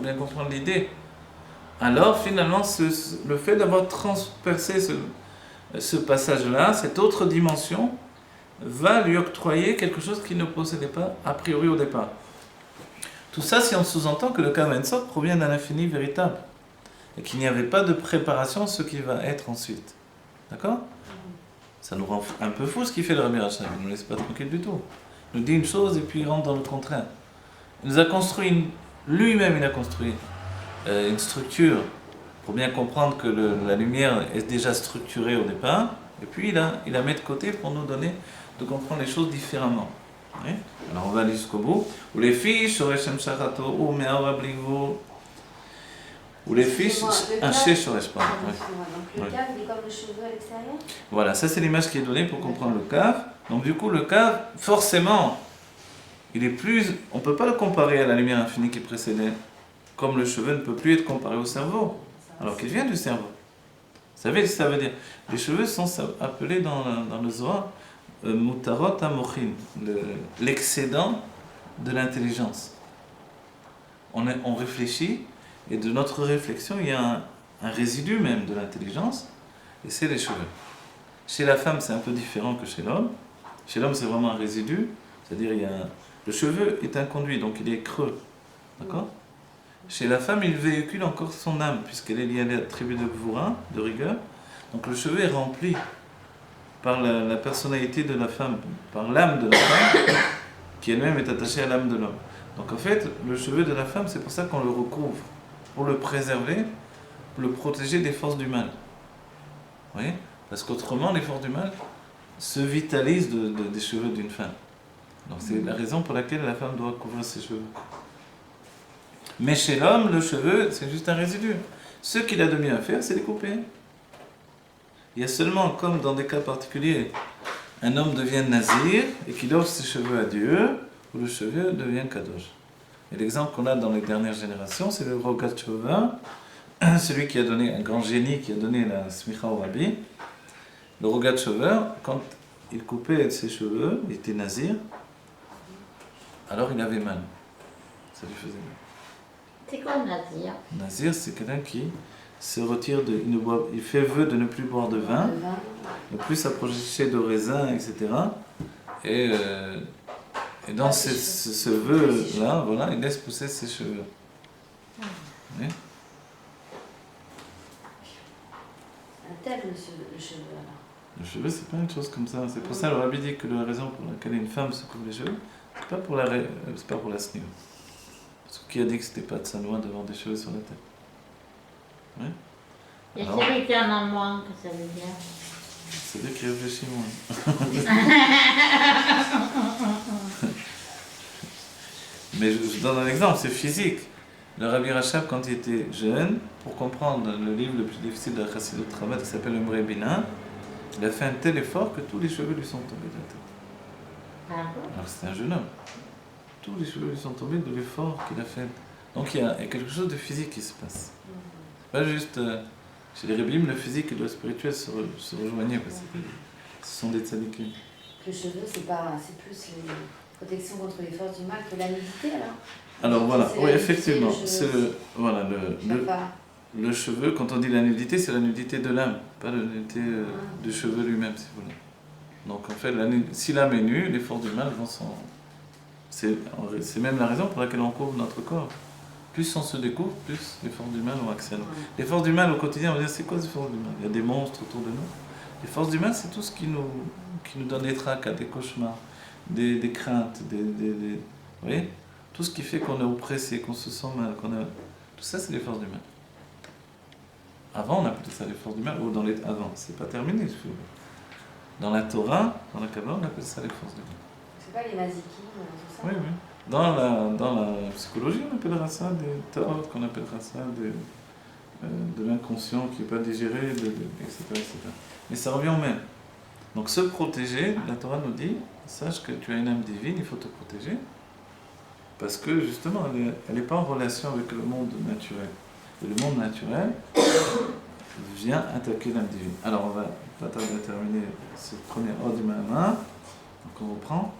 bien comprendre l'idée. Alors finalement, le fait d'avoir transpercé ce passage-là, cette autre dimension, va lui octroyer quelque chose qu'il ne possédait pas a priori au départ. Tout ça si on sous-entend que le Kav Sof provient d'un infini véritable et qu'il n'y avait pas de préparation à ce qui va être ensuite. D'accord ? Ça nous rend un peu fou ce qu'il fait le Rabbi Rachab, il ne nous laisse pas tranquille du tout. Il nous dit une chose et puis il rentre dans le contraire. Il nous a construit, lui-même il a construit une structure pour bien comprendre que la lumière est déjà structurée au départ, et puis il la met de côté pour nous donner de comprendre les choses différemment. Oui. Alors on va aller jusqu'au bout. Ou les fiches, ou me'arabligo, ou les fiches, un chez Shoresh, pardon. Donc le cave, il est comme le cheveu à l'extérieur. Voilà, ça c'est l'image qui est donnée pour comprendre le cave. Donc du coup, le cave, forcément, il est plus. On ne peut pas le comparer à la lumière infinie qui précédait. Comme le cheveu ne peut plus être comparé au cerveau, alors qu'il vient du cerveau. Vous savez ce que ça veut dire? Les cheveux sont appelés dans le Zohar Mutarot Amochin, l'excédent de l'intelligence. On réfléchit, et de notre réflexion, il y a un résidu même de l'intelligence, et c'est les cheveux. Chez la femme, c'est un peu différent que chez l'homme. Chez l'homme, c'est vraiment un résidu, c'est-à-dire le cheveu est un conduit, donc il est creux. D'accord? Chez la femme, il véhicule encore son âme, puisqu'elle est liée à l'attribut de Gvura, de rigueur. Donc le cheveu est rempli par la personnalité de la femme, par l'âme de la femme, qui elle-même est attachée à l'âme de l'homme. Donc en fait, le cheveu de la femme, c'est pour ça qu'on le recouvre, pour le préserver, pour le protéger des forces du mal. Vous voyez? Parce qu'autrement, les forces du mal se vitalisent des cheveux d'une femme. Donc c'est la raison pour laquelle la femme doit couvrir ses cheveux. Mais chez l'homme, le cheveu, c'est juste un résidu. Ce qu'il a de mieux à faire, c'est les couper. Il y a seulement, comme dans des cas particuliers, un homme devient nazir et qu'il offre ses cheveux à Dieu, où le cheveu devient kadosh. Et l'exemple qu'on a dans les dernières générations, c'est le Rogatchover, celui qui a donné, un grand génie qui a donné la smicha au rabbi. Le Rogatchover, quand il coupait ses cheveux, il était nazir, alors il avait mal. Ça lui faisait mal. C'est quoi nazir? Nazir, c'est quelqu'un qui se retire il fait vœu de ne plus boire de vin, ne plus s'approcher de raisin, etc. Et dans ce vœu-là, voilà, il laisse pousser ses cheveux. Oui. Un tel le cheveu alors. Le cheveu, c'est pas une chose comme ça. C'est pour ça le rabbi dit que la raison pour laquelle une femme se coupe les cheveux, c'est pas pour la snio. Parce que qui a dit que c'était pas de sa loi d'avoir des cheveux sur la tête? Oui. Et celui qui en a moins, que ça veut dire? C'est lui qui réfléchit moins. Mais je vous donne un exemple, c'est physique. Le Rabbi Rachab, quand il était jeune, pour comprendre le livre le plus difficile de la Chassidut Rabat, qui s'appelle le Moreh Bina, il a fait un tel effort que tous les cheveux lui sont tombés de la tête. Ah bon? Alors c'était un jeune homme. Tous les cheveux lui sont tombés de l'effort qu'il a fait. Donc il y a quelque chose de physique qui se passe. Pas juste chez les Rébim, le physique et le spirituel se rejoignaient parce que ce sont des tzadikim. Le cheveu, c'est plus une protection contre les forces du mal que la nudité alors. Alors voilà, oui effectivement, Le le cheveu, quand on dit la nudité, c'est la nudité de l'âme, pas la nudité du cheveu lui-même, si vous voulez. Donc en fait, si l'âme est nue, les forces du mal vont s'en... C'est même la raison pour laquelle on couvre notre corps. Plus on se découvre, plus les forces du mal ont accès à nous. Les forces du mal au quotidien, on va dire, c'est quoi ces forces du mal? Il y a des monstres autour de nous. Les forces du mal, c'est tout ce qui nous donne des tracas, des cauchemars, des craintes, vous voyez? Tout ce qui fait qu'on est oppressé, qu'on se sent mal, tout ça, c'est les forces du mal. Avant, on appelait ça les forces du mal, ou avant, c'est pas terminé. Dans la Torah, dans la Kabbalah, on appelle ça les forces du mal. C'est pas les mazikim, tout ça? Oui, oui. Dans la psychologie, on appellera ça des torts, qu'on appellera ça de l'inconscient qui n'est pas digéré, etc., etc. Mais ça revient au même. Donc se protéger, la Torah nous dit, sache que tu as une âme divine, il faut te protéger, parce que justement, elle n'est pas en relation avec le monde naturel. Et le monde naturel vient attaquer l'âme divine. Alors on va pas tarder à terminer cette première ordre du Mahama. Donc on reprend.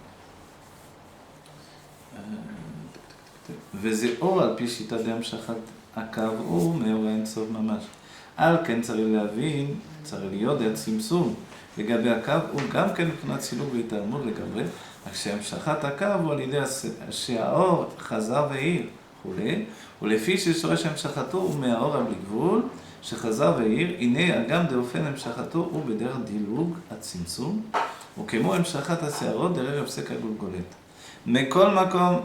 וזה אור על פי שיטת המשכת הקו הוא מאור האינסוף ממש. על כן צריך להבין, צריך להיות הצמצום לגבי הקו, הוא גם כן מבחינת סילוק והתעלמות לגבי, רק שהמשכת הקו הוא על ידי שהאור חזר והאיר וכולי, ולפי ששורש המשכתו הוא מהאור הבלי גבול, שחזר והאיר, הנה אגם דאופן המשכתו הוא בדרך דילוג הצמצום, וכמו המשכת השערות דרך הפסק הגולגולת. מכל מקום,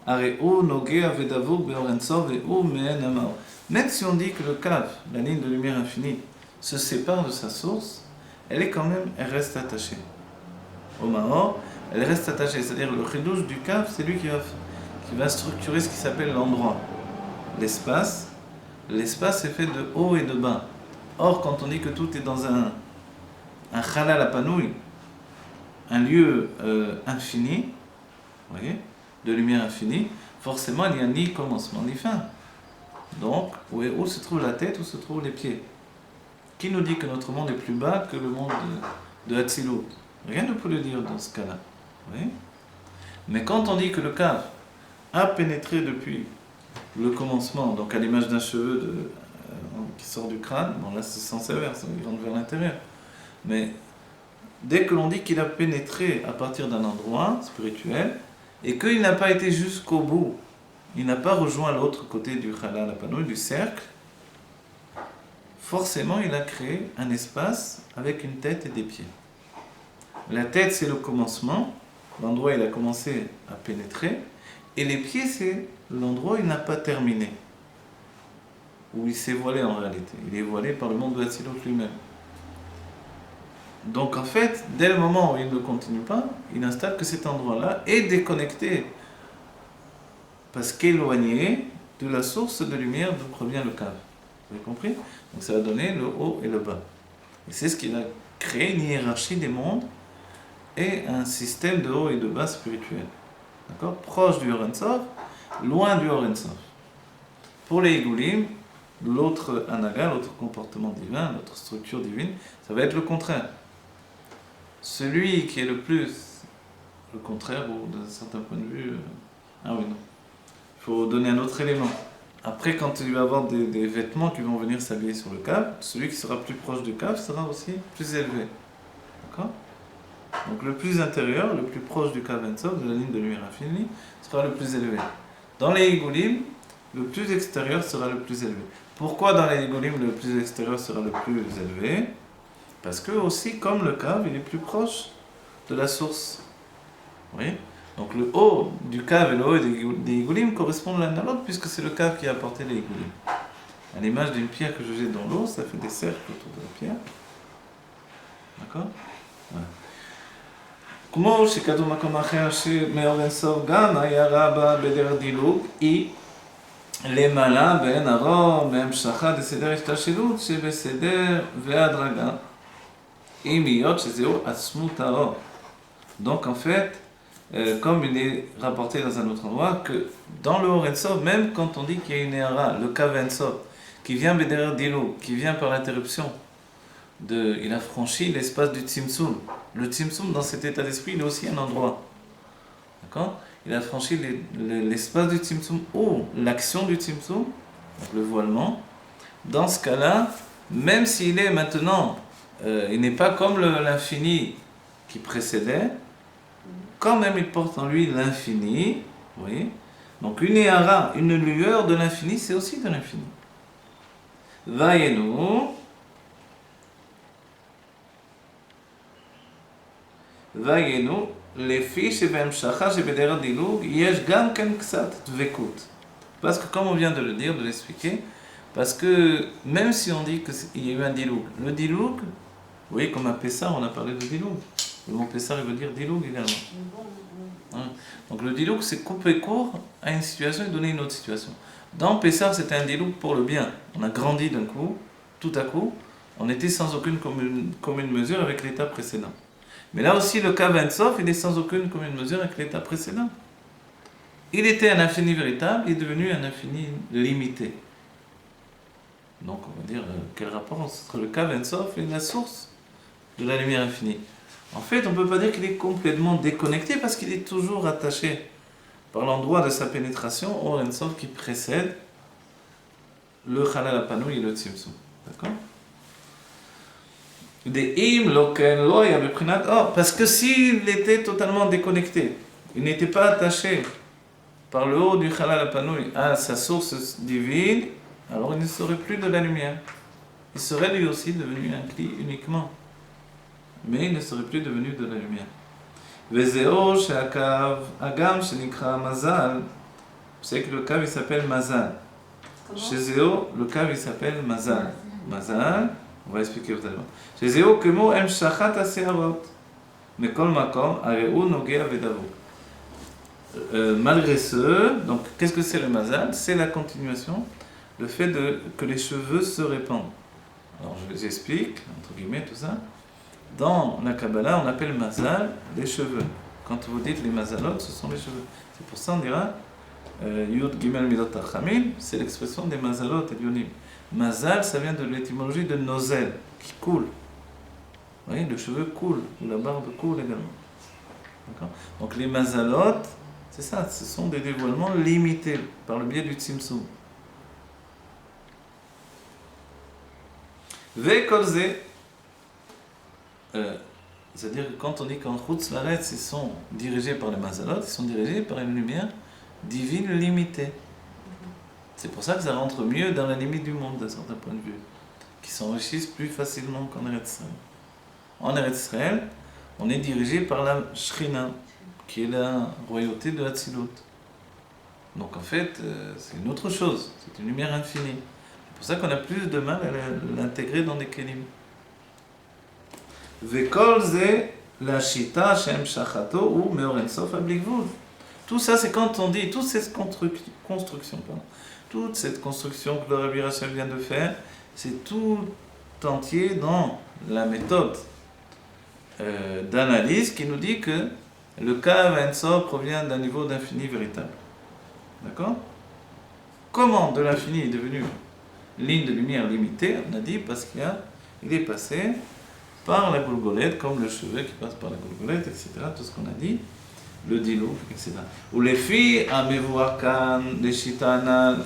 הרי הוא נוגע ודבוק באור אינסוף והוא מעין המאור. Même si on dit que le cave, la ligne de lumière infinie, se sépare de sa source, elle reste attachée. Au Maor, elle reste attachée. C'est-à-dire le chidouche du cave, c'est lui qui va structurer ce qui s'appelle l'endroit. L'espace. L'espace est fait de haut et de bas. Or, quand on dit que tout est dans un chalal apanouï, un lieu infini, vous voyez, de lumière infinie, forcément il n'y a ni commencement ni fin. Donc, où se trouve la tête, où se trouvent les pieds? Qui nous dit que notre monde est plus bas que le monde de Hatzilut? Rien ne peut le dire dans ce cas-là. Oui. Mais quand on dit que le cave a pénétré depuis le commencement, donc à l'image d'un cheveu qui sort du crâne, bon là c'est sens inverse, il rentre vers l'intérieur. Mais dès que l'on dit qu'il a pénétré à partir d'un endroit spirituel, et qu'il n'a pas été jusqu'au bout, il n'a pas rejoint l'autre côté du Chalal Apanouï, du cercle, forcément il a créé un espace avec une tête et des pieds. La tête c'est le commencement, l'endroit où il a commencé à pénétrer, et les pieds c'est l'endroit où il n'a pas terminé, où il s'est voilé en réalité. Il est voilé par le monde de Hatzilut lui-même. Donc en fait, dès le moment où il ne continue pas, il installe que cet endroit-là est déconnecté, parce qu'éloigné de la source de lumière d'où provient le cave. Vous avez compris? Donc ça va donner le haut et le bas. Et c'est ce qui va créer une hiérarchie des mondes et un système de haut et de bas spirituel. D'accord? Proche du Or Ensof, loin du Or Ensof. Pour les Igoulim, l'autre anaga, l'autre comportement divin, l'autre structure divine, ça va être le contraire. Celui qui est le plus le contraire, ou d'un certain point de vue... Ah oui, non. Il faut donner un autre élément. Après, quand il va y avoir des vêtements qui vont venir s'habiller sur le cave, celui qui sera plus proche du cave sera aussi plus élevé. D'accord? Donc le plus intérieur, le plus proche du cave Ensof, de la ligne de lumière infinie, sera le plus élevé. Dans les Igoulim, le plus extérieur sera le plus élevé. Pourquoi dans les Igoulim, le plus extérieur sera le plus élevé? Parce que aussi, comme le cave, il est plus proche de la source. Vous voyez? Donc le haut du cave et le haut des Igoulim correspondent l'un à l'autre, puisque c'est le cave qui a apporté les Igoulim. À l'image d'une pierre que je jette dans l'eau, ça fait des cercles autour de la pierre. D'accord? Voilà. כמו שכתוב מקום אחר שמאור אינסוף גם היה רבה בדרך דילוג היא למעלה בין הרוב מהמשכה דסדר השתלשלות שבסדר והדרגה עם היות שזהו עצמות הרוב. Donc en fait, comme il est rapporté dans un autre endroit, que dans le Or Ensof, même quand on dit qu'il y a une Ehara, le Kav Ensof, qui vient Beder Dilou, qui vient par l'interruption, il a franchi l'espace du Tzimtzum. Le Tzimtzum, dans cet état d'esprit, il est aussi un endroit. D'accord? Il a franchi l'espace du Tzimtzum ou l'action du Tzimtzum, donc le voilement. Dans ce cas-là, même s'il est maintenant, il n'est pas comme l'infini qui précédait, quand même il porte en lui l'infini, vous voyez? Donc une éhara, une lueur de l'infini, c'est aussi de l'infini. Vayenu, לפי שבהמשכה שבדרך דילוג יש גם כן קצת דבקות. Parce que comme on vient de le dire, de l'expliquer, parce que même si on dit qu'il y a eu un diloug, le diloug, vous voyez comme à Pessah on a parlé de diloug. Le mot Pessah il veut dire diloug également. Donc le diloug c'est couper court à une situation et donner une autre situation. Dans Pessah c'était un diloug pour le bien. On a grandi d'un coup, tout à coup, on était sans aucune commune mesure avec l'état précédent. Mais là aussi, le Kav Ensof, il est sans aucune commune mesure avec l'état précédent. Il était un infini véritable, il est devenu un infini limité. Donc, on va dire, quel rapport entre le Kav Ensof et la source de la lumière infinie? En fait, on ne peut pas dire qu'il est complètement déconnecté parce qu'il est toujours attaché par l'endroit de sa pénétration, Or Ein Sof qui précède le Chalal HaPanouï et le Tzimtzum. D'accord? Parce que s'il était totalement déconnecté, il n'était pas attaché par le haut du Chalal HaPanouï à sa source divine, alors il ne serait plus de la lumière. Il serait lui aussi devenu un cli uniquement, mais il ne serait plus devenu de la lumière. Vezeo she'akav agam shenikra mazal. Vous savez que le cave il s'appelle mazal. Chez Zéo, le cave il s'appelle mazal. Mazal, on va expliquer tout à l'heure. Chez Zéo, que mot em shachat asearot. Mais kol makom areu nogea vedavo. Malgré ce, donc qu'est-ce que c'est le mazal? C'est la continuation, le fait que les cheveux se répandent. Alors je vous explique, entre guillemets, tout ça. Dans la Kabbalah, on appelle mazal les cheveux. Quand vous dites les mazalot, ce sont les cheveux. C'est pour ça qu'on dira Yud Gimel Midot Achamim, c'est l'expression des mazalot et yonim. Mazal, ça vient de l'étymologie de nozel, qui coule. Vous voyez, le cheveu coule, ou la barbe coule également. D'accord? Donc les mazalot, c'est ça, ce sont des dévoilements limités par le biais du tzimtzum. Vekolze, c'est-à-dire que quand on dit qu'en Chutz Laaretz, ils sont dirigés par les mazalot, ils sont dirigés par une lumière divine limitée. C'est pour ça que ça rentre mieux dans la limite du monde, d'un certain point de vue, qui s'enrichissent plus facilement qu'en Eretz Israël. En Eretz Israël, on est dirigé par la Shrina, qui est la royauté de Hatzilut. Donc en fait, c'est une autre chose, c'est une lumière infinie. C'est pour ça qu'on a plus de mal à l'intégrer dans des kelim. Vekol ze la shita shem shachato ou meor en sof ablikvud. Tout ça, c'est quand on dit, toute cette construction, toute cette construction que le Rabbi Rachel vient de faire, c'est tout entier dans la méthode d'analyse qui nous dit que le Kav Ein Sof provient d'un niveau d'infini véritable. D'accord? Comment de l'infini est devenu ligne de lumière limitée? On a dit parce qu'il est passé par la Golgolette, comme le cheveu qui passe par la Golgolette, etc. Tout ce qu'on a dit, le dilou, etc. Ou les filles à Mevuakan, les Shita Anal.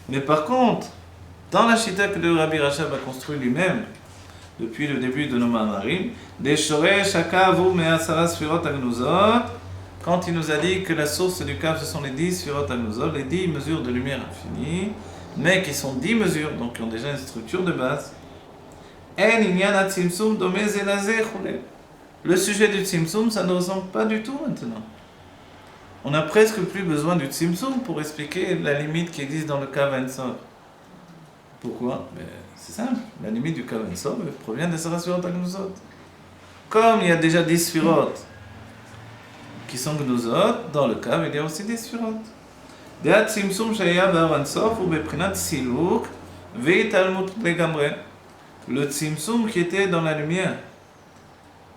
Mais par contre, dans la Shita que le Rabbi Rachab a construit lui-même, depuis le début de nos Mamarim, des Shoresh Hakavu Me'asara Sfirot Agnuzot, quand il nous a dit que la source du Kav, ce sont les 10 Sfirot Agnuzot, les 10 mesures de lumière infinie, mais qui sont 10 mesures, donc qui ont déjà une structure de base. Le sujet du tzimtzum, ça ne ressemble pas du tout maintenant. On n'a presque plus besoin du tzimtzum pour expliquer la limite qui existe dans le Kav Ein Sof. Pourquoi? C'est simple, la limite du Kav Ein Sof provient des Sfirot Agnuzot. Comme il y a déjà 10 Sfirot qui sont Gnuzot, dans le Kav il y a aussi des Sfirot. Deat tzimtzum shaya b'Or Ein Sof ou beprinat siluk veitalmut legamre. Le tzimtzum qui était dans la lumière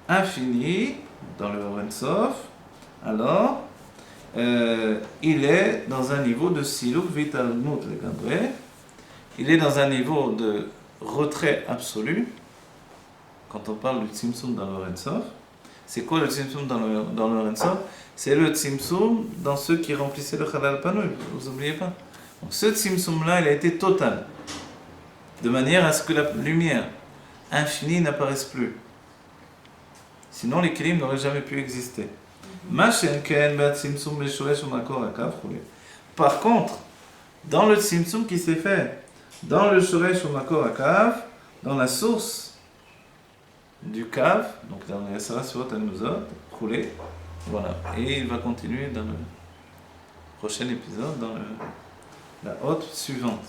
infinie, dans le Or Ein Sof, alors il est dans un niveau de siluk veitalmut legamre. Il est dans un niveau de retrait absolu. Quand on parle du tzimtzum dans le Or Ein Sof, c'est quoi le tzimtzum dans le Or Ein Sof? C'est le tzimtzum dans ceux qui remplissaient le Chalal HaPanouï, vous n'oubliez pas. Donc ce tzimtzum-là, il a été total, de manière à ce que la lumière infinie n'apparaisse plus. Sinon, les kelim n'auraient jamais pu exister. Par contre, dans le tzimtzum qui s'est fait, dans le shoresh ou makor hakav, dans la source du kav, donc dans les Asara Sfirot Agnuzot, roulé, voilà. Et il va continuer dans le prochain épisode, dans la haute suivante,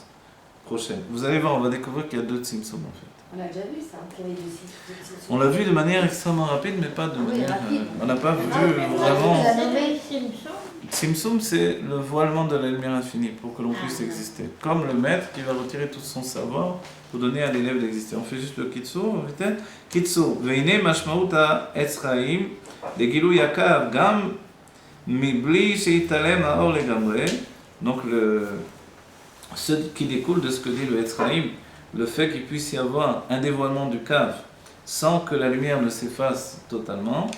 prochaine. Vous allez voir, on va découvrir qu'il y a 2 tzimtzum en fait. On a déjà vu ça, qu'il y avait deux tzimtzum. On l'a vu de manière extrêmement rapide, mais pas de manière. rapide. On n'a pas vu Vous vraiment. avez Simpson? Tzimtzum, c'est le voilement de la lumière infinie pour que l'on puisse exister. Comme le maître qui va retirer tout son savoir pour donner à l'élève d'exister. On fait juste le kitsur, peut-être. Kitsur. Veine mashmaut ha'etz chaim legilu yakav gam mibli sheitalem ha'or legamre. Donc ce qui découle de ce que dit le Etz Chaim, le fait qu'il puisse y avoir un dévoilement du Kav sans que la lumière ne s'efface totalement.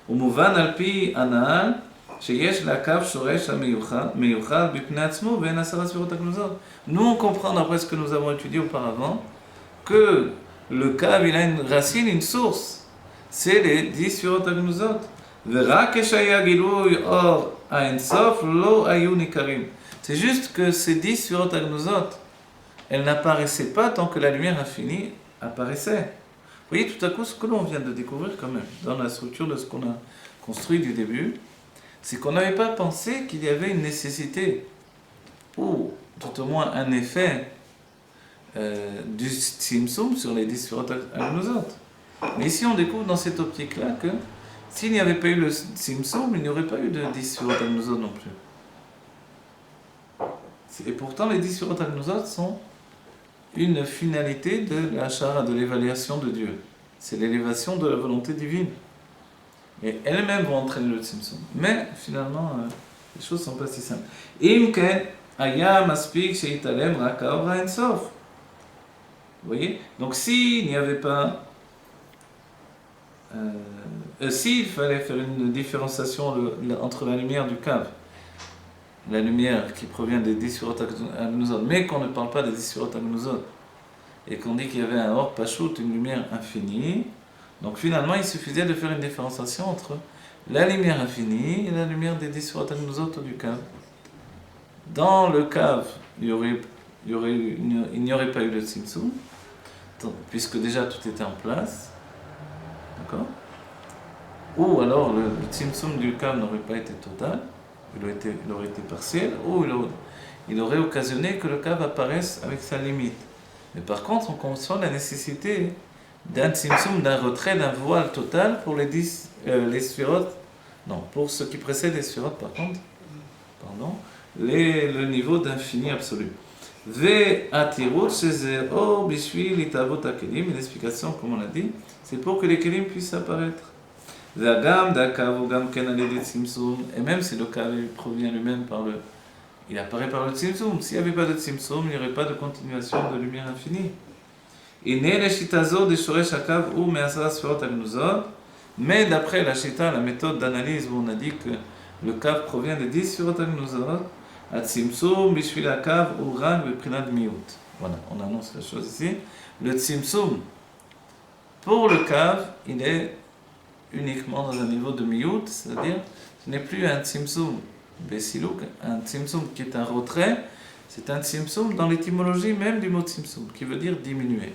Umuvan alpi anal שיש לקו שורש המיוחד בפני עצמו ואין 10 ספירות הגנוזות. Nous, on comprend, d'après ce que nous avons étudié auparavant, que le cave, il a une racine, une source. C'est les 10 ספירות הגנוזות. ורק כשהיה גילוי אור האינסוף, לא היו ניכרים. C'est juste que ces 10 ספירות הגנוזות, elles n'apparaissaient pas tant que la lumière infinie apparaissait. Vous voyez tout à coup ce que l'on vient de découvrir quand même, dans la structure de ce qu'on a construit du début, c'est qu'on n'avait pas pensé qu'il y avait une nécessité, ou tout au moins un effet du Tzimtzum sur les 10 Sfirot HaGnuzot. Mais ici on découvre dans cette optique-là que s'il n'y avait pas eu le Tzimtzum, il n'y aurait pas eu de 10 Sfirot HaGnuzot non plus. Et pourtant les 10 Sfirot HaGnuzot sont une finalité de la Shara, de l'évaluation de Dieu. C'est l'élévation de la volonté divine. Et elles-mêmes vont entraîner le Tzimtzum. Mais finalement, les choses ne sont pas si simples. Imken aya maspik sheitalem rak haor ha'ensof. Vous voyez? Donc s'il n'y avait pas... s'il fallait faire une différenciation entre la lumière du cave, la lumière qui provient des 10 Sfirot HaGnuzot, mais qu'on ne parle pas des 10 Sfirot HaGnuzot, et qu'on dit qu'il y avait un Or Pashut, une lumière infinie, donc finalement il suffisait de faire une différenciation entre la lumière infinie et la lumière des 10 Sfirot HaGnuzot du cave. Dans le cave, il n'y aurait pas eu de Tzimtzum, puisque déjà tout était en place, d'accord? Ou alors le Tzimtzum du cave n'aurait pas été total, il aurait été partiel, ou il aurait occasionné que le cave apparaisse avec sa limite. Mais par contre, on conçoit la nécessité d'un tzimtzum, d'un retrait, d'un voile total pour les sphirot, non, pour ce qui précède les sphirot par contre, pardon, le niveau d'infini absolu. Ve'atirut shezeo bishvil itavot hakelim, une explication comme on l'a dit, c'est pour que les kelim puissent apparaître. Et même si le cave provient lui-même il apparaît par le tzimtzum. S'il n'y avait pas de tzimtzum, il n'y aurait pas de continuation de lumière infinie. Mais d'après la shita, la méthode d'analyse où on a dit que le cave provient des 10 sfirot haGnuzot, tzimtzum bishvil hakav hu rak beprinat miut. Voilà, on annonce la chose ici. Le tzimtzum pour le cave, il est uniquement dans un niveau de miut, c'est-à-dire ce n'est plus un tzimtzum besiluk, un tzimtzum qui est un retrait, c'est un tzimtzum dans l'étymologie même du mot tzimtzum, qui veut dire diminuer.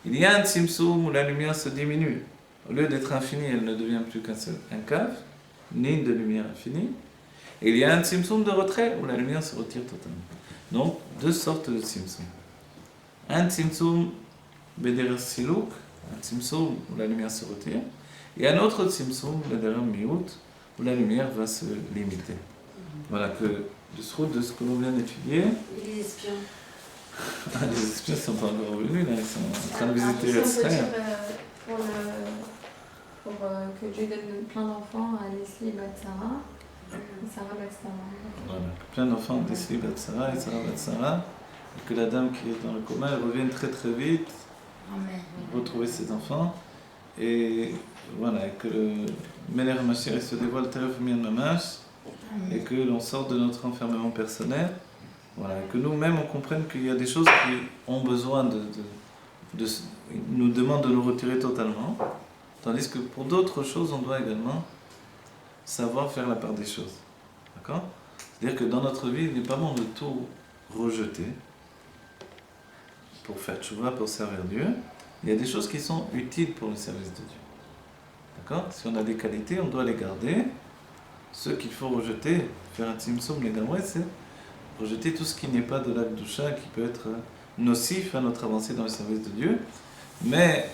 Il y a un tzimtzum où la lumière se diminue. Au lieu d'être infinie, elle ne devient plus qu'un seul, un cave, une ligne de lumière infinie. Et il y a un tzimtzum de retrait où la lumière se retire totalement. Donc, deux sortes de tzimtzum. Un tzimtzum bederer siluk, un tzimtzum où la lumière se retire, et un autre tzimtzum, bederer miut, où la lumière va se limiter. Voilà que de ce que l'on vient d'étudier. Et les espions? Les espions ne sont pas encore revenus, là, ils sont en train de visiter Israël. Pour que Dieu donne plein d'enfants à Leslie et Batsara, et Sarah Batsara. Voilà, plein d'enfants de Leslie Batsara et Sarah Batsara, et que la dame qui est dans le coma, elle revienne très très vite, retrouver ses enfants, et voilà, que le Meler Mashiach se dévoile Teref Mian Mamash, et que l'on sorte de notre enfermement personnel, voilà, que nous-mêmes on comprenne qu'il y a des choses qui ont besoin nous demandent de nous retirer totalement, tandis que pour d'autres choses on doit également savoir faire la part des choses. D'accord? C'est-à-dire que dans notre vie, il n'est pas bon de tout rejeter pour faire tchouva, pour servir Dieu. Il y a des choses qui sont utiles pour le service de Dieu. D'accord? Si on a des qualités, on doit les garder. Ce qu'il faut rejeter, faire un tzimtzum légalement, c'est rejeter tout ce qui n'est pas de l'akdusha, qui peut être nocif à notre avancée dans le service de Dieu. Mais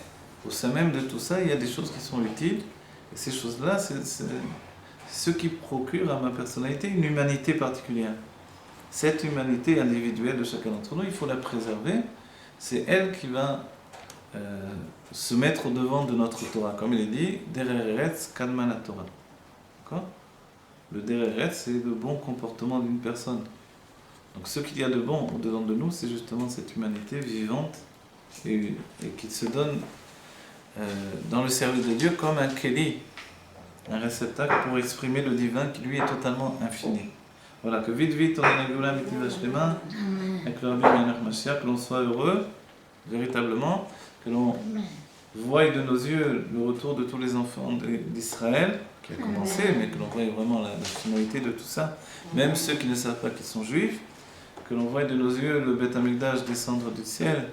au sein même de tout ça, il y a des choses qui sont utiles. Et ces choses-là, c'est ce qui procure à ma personnalité une humanité particulière. Cette humanité individuelle de chacun d'entre nous, il faut la préserver. C'est elle qui va se mettre au devant de notre Torah. Comme il est dit, Derer Eretz Kadman la Torah. D'accord? Le Derer Eretz, c'est le bon comportement d'une personne. Donc ce qu'il y a de bon au-devant de nous, c'est justement cette humanité vivante et qui se donne dans le service de Dieu comme un keli, un réceptacle pour exprimer le divin qui lui est totalement infini. Voilà, que vite on a Géoula Mitiva Shlema, avec le Rabbi Melech Mashiach, que l'on soit heureux, véritablement, que l'on voie de nos yeux le retour de tous les enfants d'Israël, qui a commencé, mais que l'on voie vraiment la finalité de tout ça, même ceux qui ne savent pas qu'ils sont juifs, que l'on voie de nos yeux le Beth Amikdash descendre du ciel,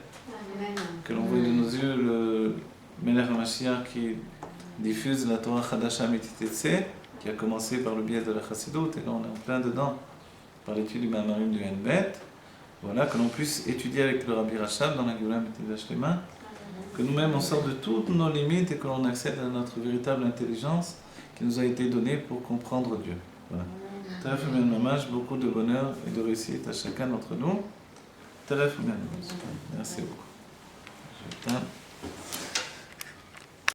que l'on voie de nos yeux le Melech Mashiach qui diffuse la Torah Chadasha Mititetse, qui a commencé par le biais de la Chassidut, et là on est en plein dedans, par l'étude du Ma'amarim du Henbet. Voilà, que l'on puisse étudier avec le Rabbi Rachab dans la Géoula Mitiva Shlema, que nous-mêmes on sort de toutes nos limites et que l'on accède à notre véritable intelligence qui nous a été donnée pour comprendre Dieu. Voilà. Teref Umen Mamash, beaucoup de bonheur et de réussite à chacun d'entre nous. Teref Umen Mamash. Merci beaucoup. Je t'aime.